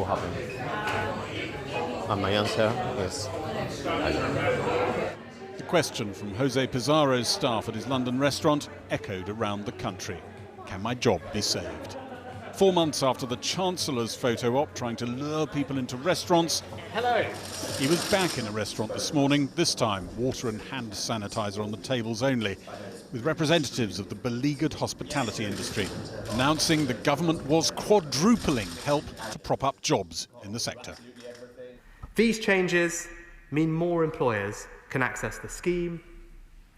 will happen? And my answer is I don't know. The question from Jose Pizarro's staff at his London restaurant echoed around the country. Can my job be saved? 4 months after the Chancellor's photo op trying to lure people into restaurants, hello, he was back in a restaurant this morning, this time water and hand sanitizer on the tables only, with representatives of the beleaguered hospitality industry announcing the government was quadrupling help to prop up jobs in the sector. These changes mean more employers can access the scheme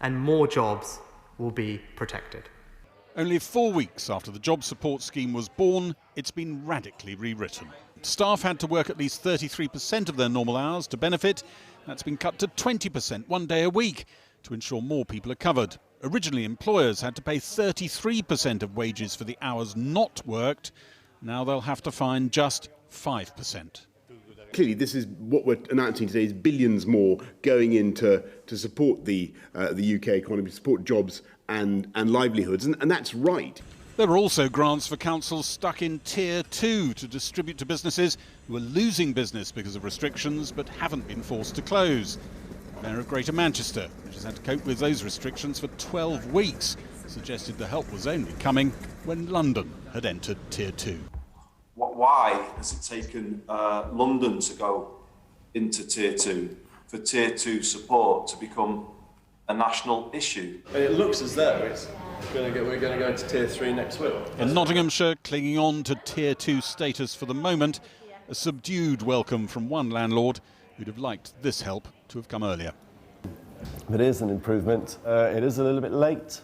and more jobs will be protected. Only 4 weeks after the job support scheme was born, it's been radically rewritten. Staff had to work at least 33% of their normal hours to benefit. That's been cut to 20%, 1 day a week, to ensure more people are covered. Originally, employers had to pay 33% of wages for the hours not worked. Now they'll have to find just 5%. Clearly, this is what we're announcing today is billions more going in to support the UK economy, to support jobs and livelihoods, and that's right. There are also grants for councils stuck in Tier 2 to distribute to businesses who are losing business because of restrictions but haven't been forced to close. The Mayor of Greater Manchester, which has had to cope with those restrictions for 12 weeks, suggested the help was only coming when London had entered Tier 2. Why has it taken London to go into Tier 2, for Tier 2 support to become a national issue? It looks as though we're going to go into Tier 3 next week. In Nottinghamshire, clinging on to Tier 2 status for the moment, a subdued welcome from one landlord who'd have liked this help to have come earlier. It is an improvement. It is a little bit late.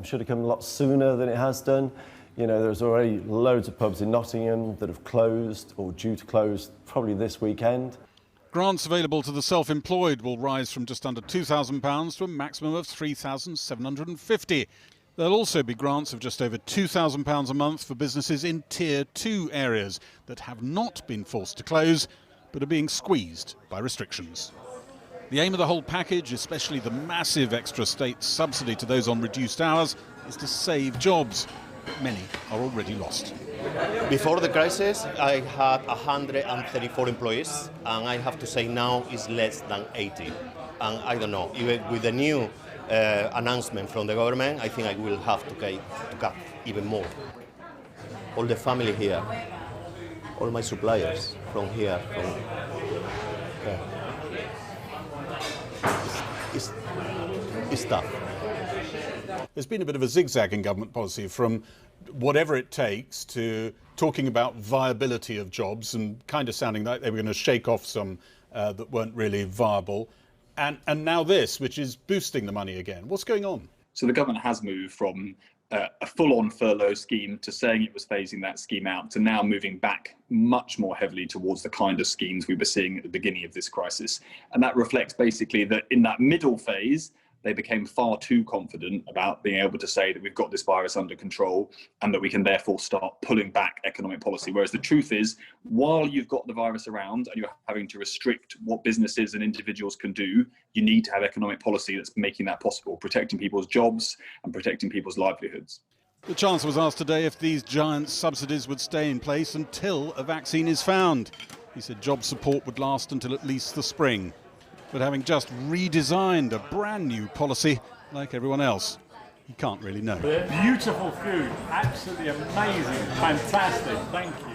Should have come a lot sooner than it has done. You know, there's already loads of pubs in Nottingham that have closed or due to close probably this weekend. Grants available to the self-employed will rise from just under £2,000 to a maximum of £3,750. There'll also be grants of just over £2,000 a month for businesses in Tier 2 areas that have not been forced to close but are being squeezed by restrictions. The aim of the whole package, especially the massive extra state subsidy to those on reduced hours, is to save jobs. Many are already lost. Before the crisis, I had 134 employees, and I have to say now it's less than 80. And I don't know, even with the new announcement from the government, I think I will have to cut even more. All the family here, all my suppliers from here, it's tough. There's been a bit of a zigzag in government policy from whatever it takes to talking about viability of jobs and kind of sounding like they were going to shake off some that weren't really viable. And now this, which is boosting the money again. What's going on? So the government has moved from a full-on furlough scheme to saying it was phasing that scheme out to now moving back much more heavily towards the kind of schemes we were seeing at the beginning of this crisis. And that reflects basically that in that middle phase, they became far too confident about being able to say that we've got this virus under control and that we can therefore start pulling back economic policy. Whereas the truth is, while you've got the virus around and you're having to restrict what businesses and individuals can do, you need to have economic policy that's making that possible, protecting people's jobs and protecting people's livelihoods. The Chancellor was asked today if these giant subsidies would stay in place until a vaccine is found. He said job support would last until at least the spring. But having just redesigned a brand new policy, like everyone else, he can't really know. Beautiful food, absolutely amazing, fantastic, thank you.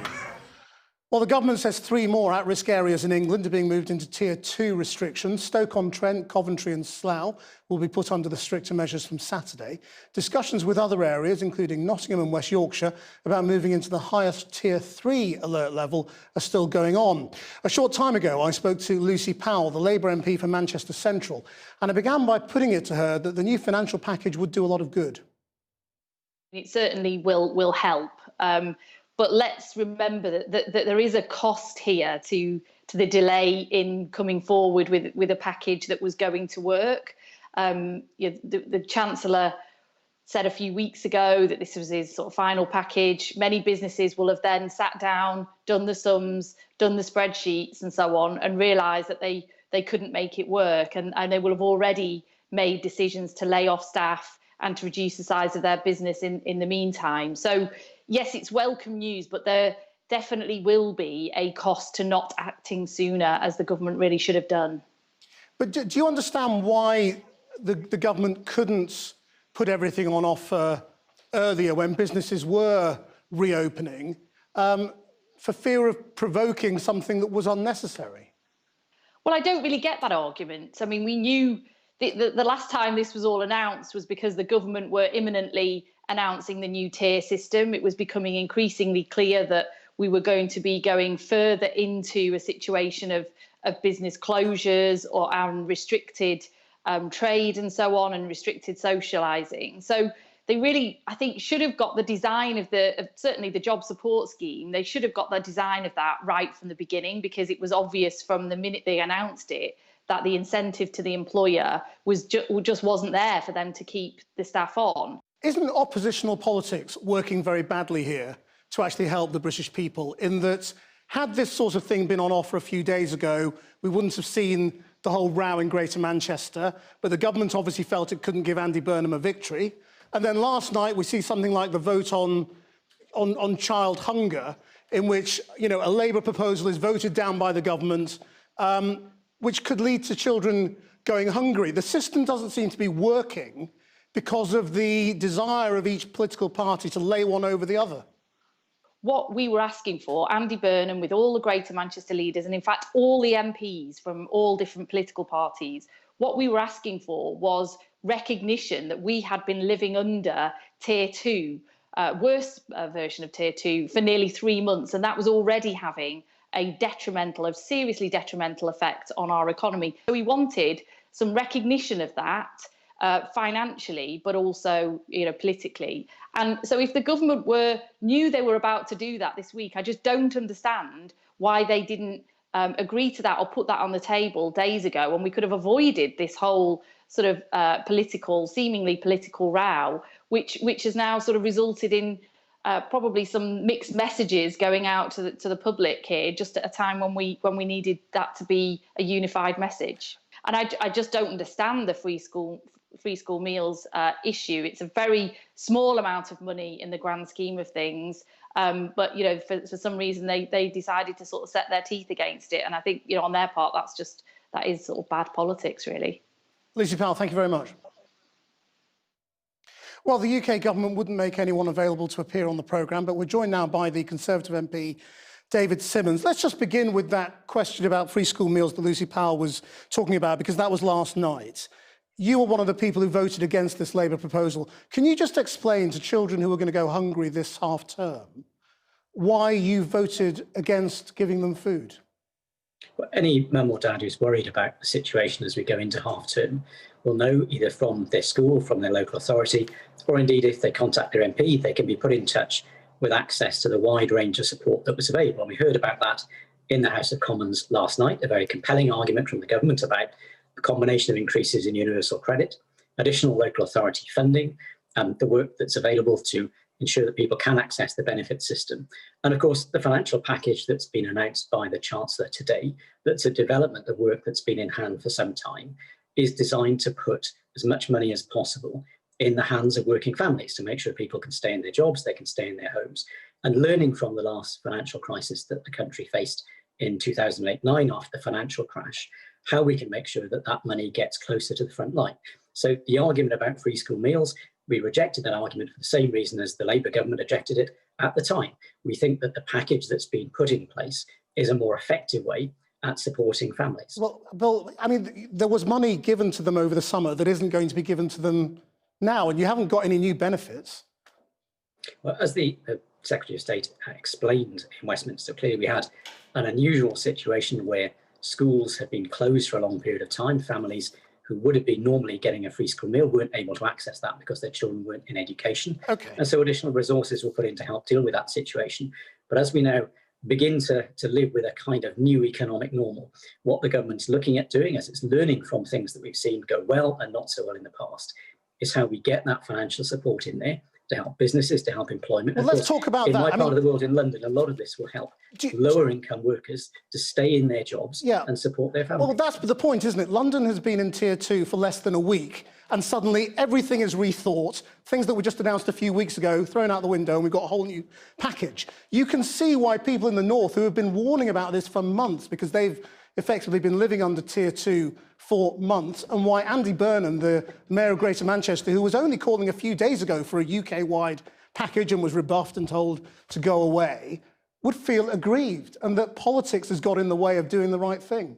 Well, the government says 3 more at-risk areas in England are being moved into Tier 2 restrictions. Stoke-on-Trent, Coventry and Slough will be put under the stricter measures from Saturday. Discussions with other areas, including Nottingham and West Yorkshire, about moving into the highest Tier 3 alert level are still going on. A short time ago, I spoke to Lucy Powell, the Labour MP for Manchester Central, and I began by putting it to her that the new financial package would do a lot of good. It certainly will help. But let's remember that there is a cost here to the delay in coming forward with a package that was going to work. The Chancellor said a few weeks ago that this was his sort of final package. Many businesses will have then sat down, done the sums, done the spreadsheets and so on, and realised that they couldn't make it work. And they will have already made decisions to lay off staff and to reduce the size of their business in the meantime. So yes, it's welcome news, but definitely will be a cost to not acting sooner, as the government really should have done. But do you understand why the government couldn't put everything on offer earlier when businesses were reopening for fear of provoking something that was unnecessary? Well, I don't really get that argument. I mean, we knew the last time this was all announced was because the government were imminently announcing the new tier system. It was becoming increasingly clear that we were going to be going further into a situation of business closures or restricted trade and so on, and restricted socialising. So they really, I think, should have got the design of certainly the job support scheme. They should have got the design of that right from the beginning, because it was obvious from the minute they announced it that the incentive to the employer just wasn't there for them to keep the staff on. Isn't oppositional politics working very badly here to actually help the British people, in that had this sort of thing been on offer a few days ago, we wouldn't have seen the whole row in Greater Manchester, but the government obviously felt it couldn't give Andy Burnham a victory. And then last night we see something like the vote on child hunger, in which, you know, a Labour proposal is voted down by the government, which could lead to children going hungry. The system doesn't seem to be working because of the desire of each political party to lay one over the other. What we were asking for, Andy Burnham, with all the Greater Manchester leaders, and in fact all the MPs from all different political parties, what we were asking for was recognition that we had been living under Tier 2, worse version of Tier 2, for nearly 3 months, and that was already having a seriously detrimental effect on our economy. So we wanted some recognition of that, financially, but also, you know, politically. And so if the government knew they were about to do that this week, I just don't understand why they didn't agree to that or put that on the table days ago, and we could have avoided this whole sort of seemingly political row, which has now sort of resulted in probably some mixed messages going out to the public here, just at a time when we needed that to be a unified message. And I just don't understand the free school meals issue. It's a very small amount of money in the grand scheme of things, but, you know, for some reason they decided to sort of set their teeth against it, and I think, you know, on their part that is sort of bad politics, really. Lucy Powell, thank you very much. Well, the UK government wouldn't make anyone available to appear on the programme, but we're joined now by the Conservative MP David Simmons. Let's just begin with that question about free school meals that Lucy Powell was talking about, because that was last night. You were one of the people who voted against this Labour proposal. Can you just explain to children who are going to go hungry this half-term why you voted against giving them food? Well, any mum or dad who's worried about the situation as we go into half-term will know, either from their school, from their local authority, or indeed if they contact their MP, they can be put in touch with access to the wide range of support that was available. And we heard about that in the House of Commons last night, a very compelling argument from the government about a combination of increases in universal credit, additional local authority funding, the work that's available to ensure that people can access the benefit system. And of course, the financial package that's been announced by the Chancellor today, that's a development of work that's been in hand for some time, is designed to put as much money as possible in the hands of working families to make sure people can stay in their jobs, they can stay in their homes. And learning from the last financial crisis that the country faced in 2008-9 after the financial crash, how we can make sure that that money gets closer to the front line. So the argument about free school meals, we rejected that argument for the same reason as the Labour government rejected it at the time. We think that the package that's been put in place is a more effective way at supporting families. Well, Bill, I mean, there was money given to them over the summer that isn't going to be given to them now, and you haven't got any new benefits. Well, as the Secretary of State explained in Westminster, clearly we had an unusual situation where schools had been closed for a long period of time. Families who would have been normally getting a free school meal weren't able to access that because their children weren't in education. Okay. And so additional resources were put in to help deal with that situation. But as we now begin to live with a kind of new economic normal, what the government's looking at doing, as it's learning from things that we've seen go well and not so well in the past, is how we get that financial support in there to help businesses, to help employment. Well, let's talk about that. In my part of the world, in London, a lot of this will help lower income workers to stay in their jobs and support their families. Well, that's the point, isn't it? London has been in Tier 2 for less than a week, and suddenly everything is rethought. Things that were just announced a few weeks ago, thrown out the window, and we've got a whole new package. You can see why people in the north who have been warning about this for months, because they've effectively been living under Tier 2 for months, and why Andy Burnham, the Mayor of Greater Manchester, who was only calling a few days ago for a UK-wide package and was rebuffed and told to go away, would feel aggrieved, and that politics has got in the way of doing the right thing.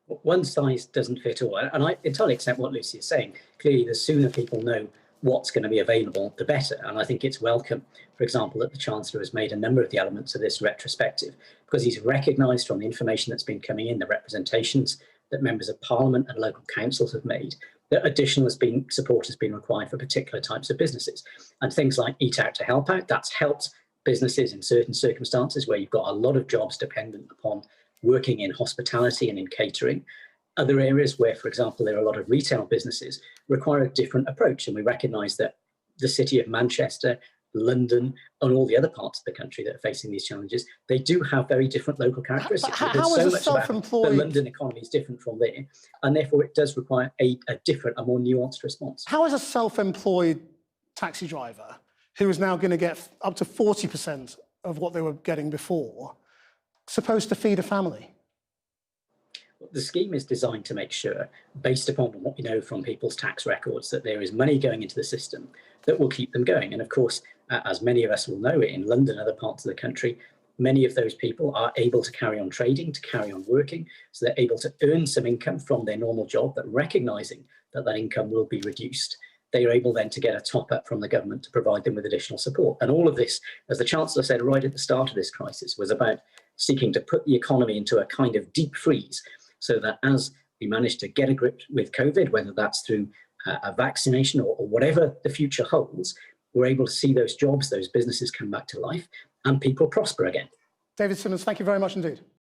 One size doesn't fit all, and I entirely accept what Lucy is saying. Clearly, the sooner people know what's going to be available, the better. And I think it's welcome, for example, that the Chancellor has made a number of the elements of this retrospective, because he's recognised from the information that's been coming in, the representations that members of Parliament and local councils have made, that additional support has been required for particular types of businesses. And things like Eat Out to Help Out, that's helped businesses in certain circumstances where you've got a lot of jobs dependent upon working in hospitality and in catering. Other areas where, for example, there are a lot of retail businesses require a different approach. And we recognise that the city of Manchester, London, and all the other parts of the country that are facing these challenges, they do have very different local characteristics. How is a self-employed... The London economy is different from there, and therefore it does require a different, a more nuanced response. How is a self-employed taxi driver, who is now going to get up to 40% of what they were getting before, supposed to feed a family? The scheme is designed to make sure, based upon what we know from people's tax records, that there is money going into the system that will keep them going. And of course, as many of us will know, in London and other parts of the country, many of those people are able to carry on trading, to carry on working, so they're able to earn some income from their normal job, but recognising that that income will be reduced, they are able then to get a top up from the government to provide them with additional support. And all of this, as the Chancellor said right at the start of this crisis, was about seeking to put the economy into a kind of deep freeze, so that as we manage to get a grip with COVID, whether that's through a vaccination or whatever the future holds, we're able to see those jobs, those businesses come back to life, and people prosper again. David Simmons, thank you very much indeed.